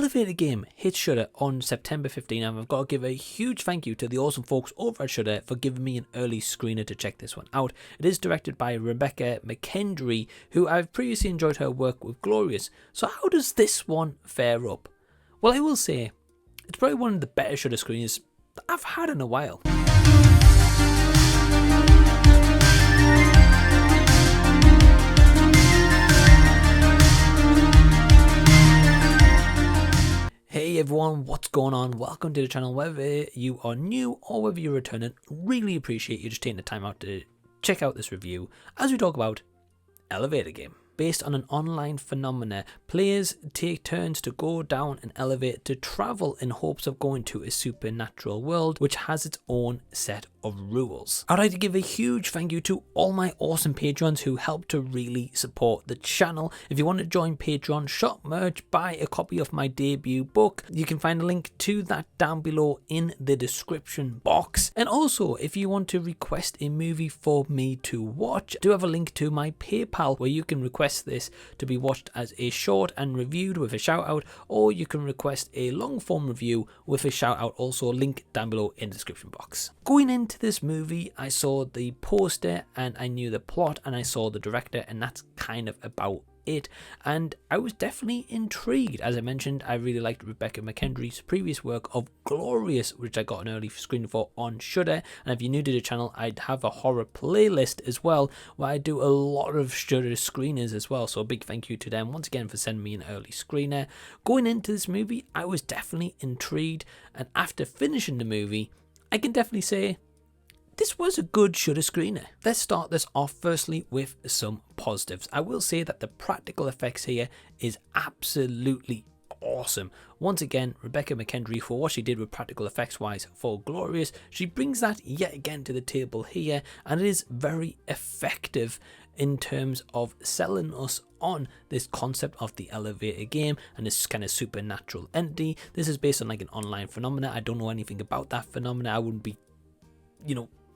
Elevator Game hits Shudder on September 15, and I've got to give a huge thank you to the awesome folks over at Shudder for giving me an early screener to check this one out. It is directed by Rebecca McKendry, who I've previously enjoyed her work with Glorious. So how does this one fare up? Well, I will say, it's probably one of the better Shudder screeners that I've had in a while. Hey everyone, what's going on? Welcome to the channel. Whether you are new or whether you're returning, really appreciate you just taking the time out to check out this review as we talk about Elevator Game. Based on an online phenomena, players take turns to go down an elevator to travel in hopes of going to a supernatural world which has its own set of rules. I'd like to give a huge thank you to all my awesome patrons who help to really support the channel. If you want to join Patreon, shop merch, buy a copy of my debut book, you can find a link to that down below in the description box. And also, if you want to request a movie for me to watch, I do have a link to my PayPal where you can request this to be watched as a short and reviewed with a shout out, or you can request a long form review with a shout out, also a link down below in the description box. Going into this movie, I saw the poster and I knew the plot and I saw the director, and that's kind of about it, and I was definitely intrigued. As I mentioned, I really liked Rebecca McKendry's previous work of Glorious, which I got an early screening for on Shudder, and if you're new to the channel, I'd have a horror playlist as well where I do a lot of Shudder screeners as well, so a big thank you to them once again for sending me an early screener. Going into this movie, I was definitely intrigued, and after finishing the movie, I can definitely say this was a good Shudder screener. Let's start this off firstly with some positives. I will say that the practical effects here is absolutely awesome. Once again, Rebecca McKendry, for what she did with practical effects wise for Glorious, she brings that yet again to the table here, and it is very effective in terms of selling us on this concept of the elevator game and this kind of supernatural entity. This is based on like an online phenomena. I don't know anything about that phenomena. I wouldn't be,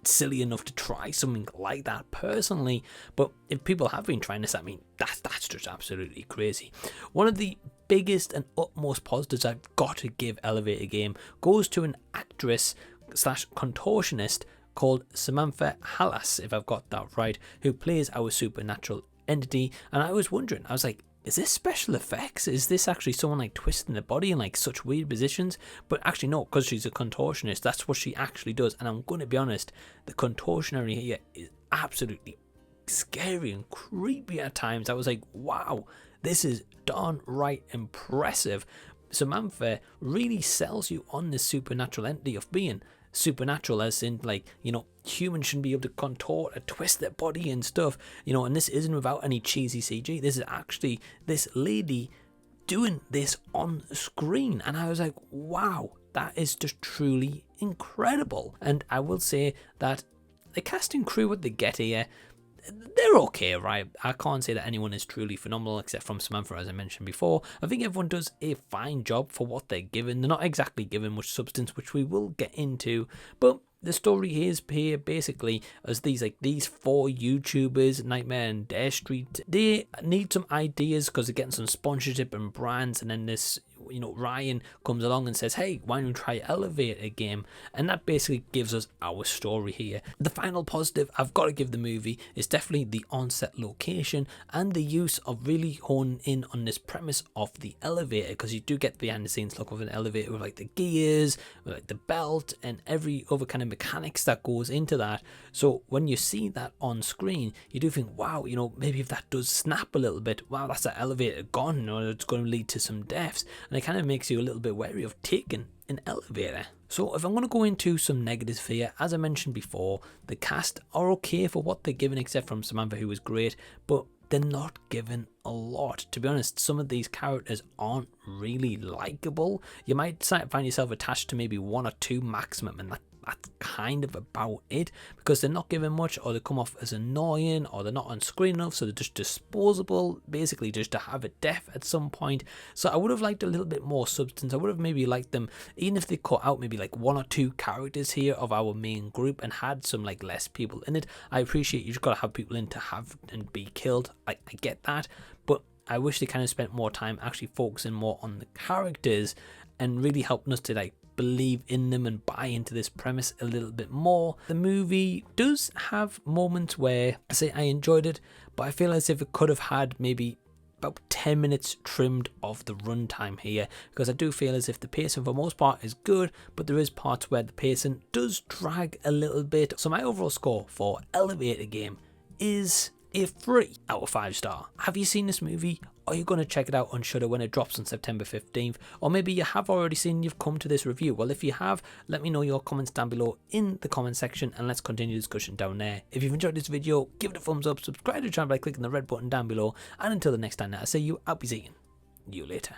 silly enough to try something like that personally, but if people have been trying this, I mean, that's just absolutely crazy. One of the biggest and utmost positives I've got to give Elevator Game goes to an actress slash contortionist called Samantha Hallas, if I've got that right, who plays our supernatural entity. And I was wondering, I was like, is this special effects? Is this actually someone like twisting the body in like such weird positions? But actually no, because she's a contortionist, that's what she actually does. And I'm going to be honest, the contortionary here is absolutely scary and creepy at times. I was like, wow, this is darn right impressive. Samantha really sells you on this supernatural entity of being supernatural, as in like, humans shouldn't be able to contort or twist their body and stuff, and this isn't without any cheesy CG. This is actually this lady doing this on screen, and I was like, wow, that is just truly incredible. And I will say that the casting crew what they get here, they're okay, right? I can't say that anyone is truly phenomenal except from Samantha, as I mentioned before. I think everyone does a fine job for what they're given. They're not exactly given much substance, which we will get into, but the story is here basically as these four YouTubers, Nightmare and Dare Street, they need some ideas because they're getting some sponsorship and brands, and then this Ryan comes along and says, hey, why don't you try Elevator Game? And that basically gives us our story here. The final positive I've got to give the movie is definitely the on-set location and the use of really honing in on this premise of the elevator, because you do get behind the scenes look of an elevator with like the gears, with like the belt and every other kind of mechanics that goes into that. So when you see that on screen, you do think, wow, maybe if that does snap a little bit, wow, that's that elevator gone, or it's going to lead to some deaths. And it kind of makes you a little bit wary of taking an elevator. So if I'm going to go into some negatives here, as I mentioned before, the cast are okay for what they're given, except from Samantha, who was great, but they're not given a lot. To be honest, some of these characters aren't really likable. You might find yourself attached to maybe one or two maximum, and that's kind of about it, because they're not given much, or they come off as annoying, or they're not on screen enough, so they're just disposable, basically just to have a death at some point. So I would have liked a little bit more substance. I would have maybe liked them, even if they cut out maybe like one or two characters here of our main group and had some like less people in it. I appreciate you just got to have people in to have and be killed. I get that, but I wish they kind of spent more time actually focusing more on the characters and really helping us to like believe in them and buy into this premise a little bit more. The movie does have moments where I say I enjoyed it, but I feel as if it could have had maybe about 10 minutes trimmed off the runtime here, because I do feel as if the pacing for the most part is good, but there is parts where the pacing does drag a little bit. So my overall score for Elevator Game is a 3 out of 5 star. Have you seen this movie? Are you going to check it out on Shudder when it drops on September 15th? Or maybe you have already seen, you've come to this review. Well, if you have, let me know your comments down below in the comment section and let's continue the discussion down there. If you've enjoyed this video, give it a thumbs up, subscribe to the channel by clicking the red button down below, and until the next time that I see you, I'll be seeing you later.